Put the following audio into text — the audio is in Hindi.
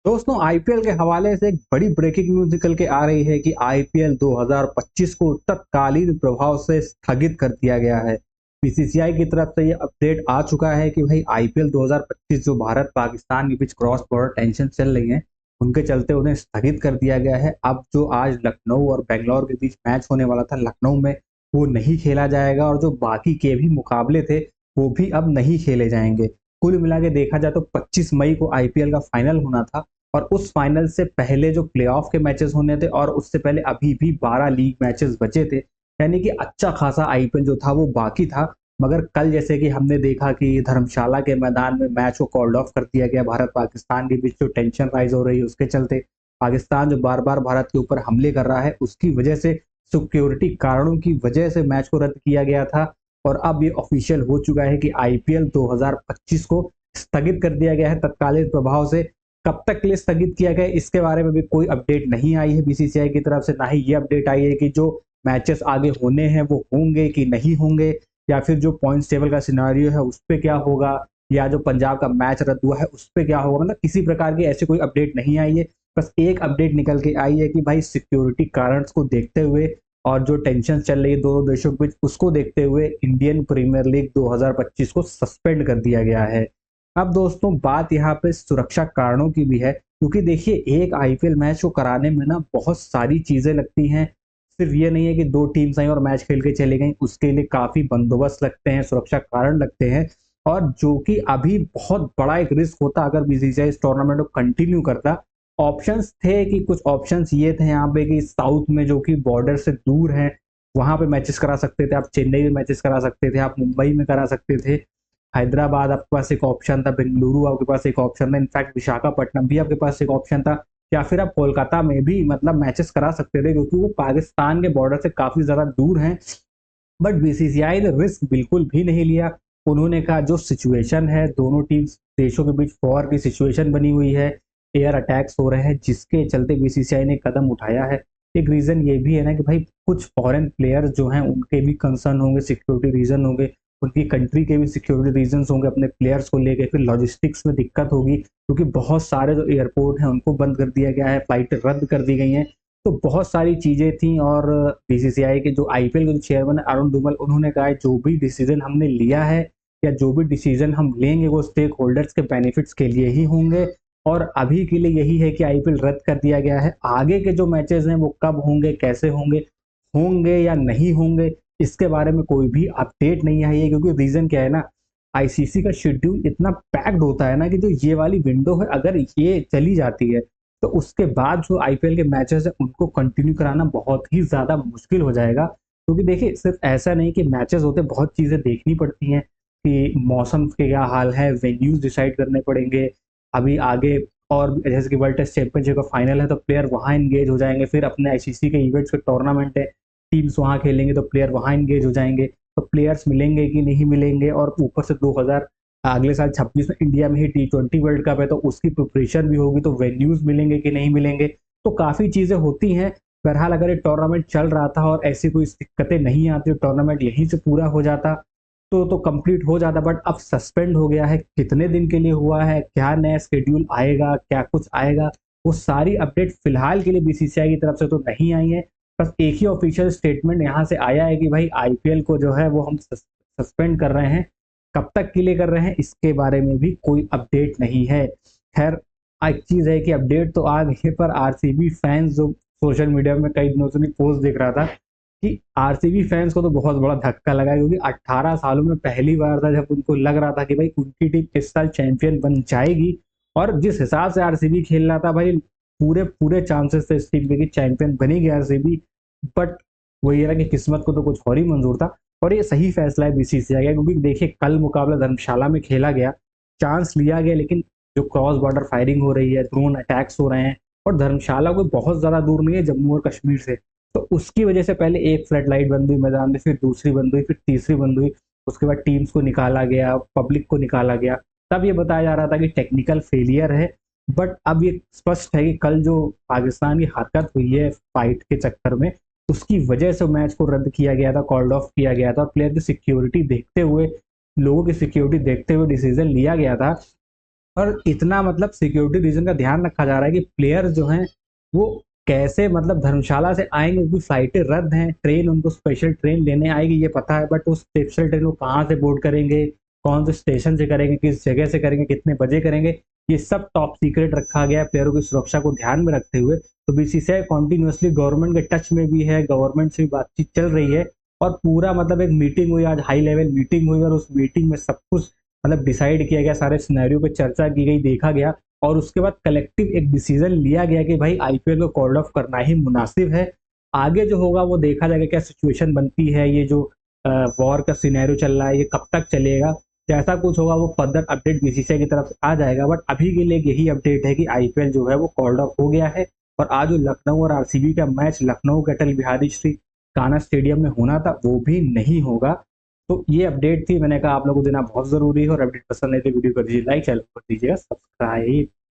दोस्तों आईपीएल के हवाले से एक बड़ी ब्रेकिंग न्यूज निकल के आ रही है कि आईपीएल 2025 को तत्कालीन प्रभाव से स्थगित कर दिया गया है। बीसीसीआई की तरफ से ये अपडेट आ चुका है कि भाई आईपीएल 2025 जो भारत पाकिस्तान के बीच क्रॉस बॉर्डर टेंशन चल रही है उनके चलते उन्हें स्थगित कर दिया गया है। अब जो आज लखनऊ और बेंगलोर के बीच मैच होने वाला था लखनऊ में, वो नहीं खेला जाएगा और जो बाकी के भी मुकाबले थे वो भी अब नहीं खेले जाएंगे। कुल मिला के देखा जाए तो 25 मई को आईपीएल का फाइनल होना था और उस फाइनल से पहले जो प्लेऑफ के मैचेस होने थे और उससे पहले अभी भी 12 लीग मैचेस बचे थे, यानी कि अच्छा खासा आईपीएल जो था वो बाकी था। मगर कल जैसे कि हमने देखा कि धर्मशाला के मैदान में मैच को कॉल्ड ऑफ कर दिया गया। भारत पाकिस्तान के बीच जो टेंशन राइज हो रही है उसके चलते पाकिस्तान जो बार बार भारत के ऊपर हमले कर रहा है उसकी वजह से, सिक्योरिटी कारणों की वजह से मैच को रद्द किया गया था। और अब ये ऑफिशियल हो चुका है कि आईपीएल 2025 को स्थगित कर दिया गया है तत्कालीन प्रभाव से। कब तक के लिए स्थगित किया गया इसके बारे में भी कोई अपडेट नहीं आई है बीसीसीआई की तरफ से, ना ही ये अपडेट आई है कि जो मैचेस आगे होने हैं वो होंगे कि नहीं होंगे, या फिर जो पॉइंट्स टेबल का सिनारियो है उस पर क्या होगा, या जो पंजाब का मैच रद्द हुआ है उस पर क्या होगा। मतलब किसी प्रकार की ऐसी कोई अपडेट नहीं आई है। बस एक अपडेट निकल के आई है कि भाई सिक्योरिटी कारण को देखते हुए और जो टेंशन चल रही है दोनों देशों के बीच उसको देखते हुए इंडियन प्रीमियर लीग 2025 को सस्पेंड कर दिया गया है। अब दोस्तों बात यहाँ पे सुरक्षा कारणों की भी है, क्योंकि देखिए एक आईपीएल मैच को कराने में ना बहुत सारी चीजें लगती हैं। सिर्फ ये नहीं है कि दो टीम्स आई और मैच खेल के चले गई, उसके लिए काफी बंदोबस्त लगते हैं, सुरक्षा कारण लगते हैं। और जो कि अभी बहुत बड़ा एक रिस्क होता अगर बीसीसीआई इस टूर्नामेंट को कंटिन्यू करता। ऑप्शंस थे कि कुछ ऑप्शंस ये थे यहाँ पे कि साउथ में जो कि बॉर्डर से दूर है वहां पे मैचेस करा सकते थे, आप चेन्नई में मैचेस करा सकते थे, आप मुंबई में करा सकते थे, हैदराबाद आपके पास एक ऑप्शन था, बेंगलुरु आपके पास एक ऑप्शन था, इनफैक्ट विशाखापट्टनम भी आपके पास एक ऑप्शन था, या फिर आप कोलकाता में भी मतलब मैचेस करा सकते थे क्योंकि वो पाकिस्तान के बॉर्डर से काफी ज्यादा दूर हैं। बट बीसीसीआई ने रिस्क बिल्कुल भी नहीं लिया। उन्होंने कहा जो सिचुएशन है, दोनों टीम देशों के बीच वॉर की सिचुएशन बनी हुई है, एयर अटैक्स हो रहे हैं जिसके चलते बीसीसीआई ने कदम उठाया है। एक रीजन ये भी है ना कि भाई कुछ फॉरेन प्लेयर्स जो हैं उनके भी कंसर्न होंगे, सिक्योरिटी रीजन होंगे, उनकी कंट्री के भी सिक्योरिटी रीजंस होंगे अपने प्लेयर्स को लेके, फिर लॉजिस्टिक्स में दिक्कत होगी क्योंकि बहुत सारे जो एयरपोर्ट हैं उनको बंद कर दिया गया है, फ्लाइट रद्द कर दी गई हैं। तो बहुत सारी चीजें थी और बीसीसीआई के जो आईपीएल के जो चेयरमैन अरुण धूमल, उन्होंने कहा है जो भी डिसीजन हमने लिया है या जो भी डिसीजन हम लेंगे वो स्टेक होल्डर्स के बेनिफिट्स के लिए ही होंगे। और अभी के लिए यही है कि आईपीएल रद्द कर दिया गया है। आगे के जो मैचेस हैं वो कब होंगे, कैसे होंगे, होंगे या नहीं होंगे, इसके बारे में कोई भी अपडेट नहीं आई है। क्योंकि रीजन क्या है ना, आईसीसी का शेड्यूल इतना पैक्ड होता है ना कि जो ये वाली विंडो है अगर ये चली जाती है तो उसके बाद जो आईपीएल के मैचेस है उनको कंटिन्यू कराना बहुत ही ज्यादा मुश्किल हो जाएगा। क्योंकि देखिए सिर्फ ऐसा नहीं कि मैचेस होते, बहुत चीजें देखनी पड़ती हैं कि मौसम के क्या हाल है, वेन्यूज डिसाइड करने पड़ेंगे अभी आगे। और जैसे कि वर्ल्ड टेस्ट चैंपियनशिप का फाइनल है तो प्लेयर वहां एंगेज हो जाएंगे, फिर अपने आईसीसी के इवेंट्स के टूर्नामेंट है, टीम्स वहां खेलेंगे तो प्लेयर वहां एंगेज हो जाएंगे। तो प्लेयर्स मिलेंगे कि नहीं मिलेंगे, और ऊपर से 2000 अगले साल 26 में इंडिया में ही T20 वर्ल्ड कप है तो उसकी प्रिपरेशन भी होगी, तो वेन्यूज मिलेंगे कि नहीं मिलेंगे, तो काफी चीजें होती हैं। बहरहाल अगर ये टूर्नामेंट चल रहा था और ऐसी कोई दिक्कतें नहीं आती, टूर्नामेंट यहीं से पूरा हो जाता तो कंप्लीट हो जाता। बट अब सस्पेंड हो गया है, कितने दिन के लिए हुआ है, क्या नया शेड्यूल आएगा, क्या कुछ आएगा, वो सारी अपडेट फिलहाल के लिए बीसीसीआई की तरफ से तो नहीं आई है। बस एक ही ऑफिशियल स्टेटमेंट यहाँ से आया है कि भाई आईपीएल को जो है वो हम सस्पेंड कर रहे हैं। कब तक के लिए कर रहे हैं इसके बारे में भी कोई अपडेट नहीं है। खैर एक चीज है कि अपडेट तो आ गई है, पर आरसीबी फैंस जो सोशल मीडिया में कई दिनों से पोस्ट देख रहा था कि आरसीबी फैंस को तो बहुत बड़ा धक्का लगा है, क्योंकि 18 सालों में पहली बार था जब उनको लग रहा था कि भाई उनकी टीम इस साल चैंपियन बन जाएगी। और जिस हिसाब से आरसीबी खेल रहा था भाई पूरे पूरे चांसेस थे इस टीम के कि चैंपियन बनेगी आरसीबी। बट वही है ना कि किस्मत को तो कुछ और ही मंजूर था। और ये सही फैसला है बीसीसीआई का, क्योंकि देखिए कल मुकाबला धर्मशाला में खेला गया, चांस लिया गया, लेकिन जो क्रॉस बॉर्डर फायरिंग हो रही है, ड्रोन अटैक्स हो रहे हैं, और धर्मशाला कोई बहुत ज्यादा दूर नहीं है जम्मू और कश्मीर से, तो उसकी वजह से पहले एक फ्लड लाइट बंद हुई मैदान में, फिर दूसरी बंद हुई, फिर तीसरी बंद हुई, उसके बाद टीम्स को निकाला गया, पब्लिक को निकाला गया। तब ये बताया जा रहा था कि टेक्निकल फेलियर है। बट अब ये स्पष्ट है कि कल जो पाकिस्तान की हरकत हुई है फाइट के चक्कर में, उसकी वजह से मैच को रद्द किया गया था, कॉल्ड ऑफ किया गया था, और प्लेयर की सिक्योरिटी देखते हुए, लोगों की सिक्योरिटी देखते हुए डिसीजन लिया गया था। और इतना मतलब सिक्योरिटी रीजन का ध्यान रखा जा रहा है कि प्लेयर्स जो हैं वो कैसे मतलब धर्मशाला से आएंगे, क्योंकि फ्लाइटें रद्द हैं, ट्रेन उनको स्पेशल ट्रेन लेने आएगी ये पता है, बट उस स्पेशल ट्रेन को कहाँ से बोर्ड करेंगे, कौन से स्टेशन से करेंगे, किस जगह से करेंगे, कितने बजे करेंगे, ये सब टॉप सीक्रेट रखा गया है प्लेयरों की सुरक्षा को ध्यान में रखते हुए। तो बीसीसीआई कॉन्टिन्यूसली गवर्नमेंट के टच में भी है, गवर्नमेंट से भी बातचीत चल रही है, और पूरा मतलब एक मीटिंग हुई आज, हाई लेवल मीटिंग हुई, और उस मीटिंग में सब कुछ मतलब डिसाइड किया गया, सारे सिनेरियो पे चर्चा की गई, देखा गया, और उसके बाद कलेक्टिव एक डिसीजन लिया गया कि भाई आईपीएल को कॉल्ड ऑफ करना ही मुनासिब है। आगे जो होगा वो देखा जाएगा, क्या सिचुएशन बनती है, ये जो वॉर का सिनेरियो चल रहा है ये कब तक चलेगा, जैसा कुछ होगा वो फर्दर अपडेट बीसीसीआई की तरफ से आ जाएगा। बट अभी के लिए यही अपडेट है कि आईपीएल जो है वो कॉल्ड ऑफ हो गया है, और आज जो लखनऊ और आरसीबी का मैच लखनऊ के अटल बिहारी श्री कान्हा स्टेडियम में होना था वो भी नहीं होगा। तो ये अपडेट थी, मैंने कहा आप लोगों को देना बहुत जरूरी है, और अपडेट पसंद है तो वीडियो कर दीजिए लाइक, चैनल कर दीजिएगा सब्सक्राइब।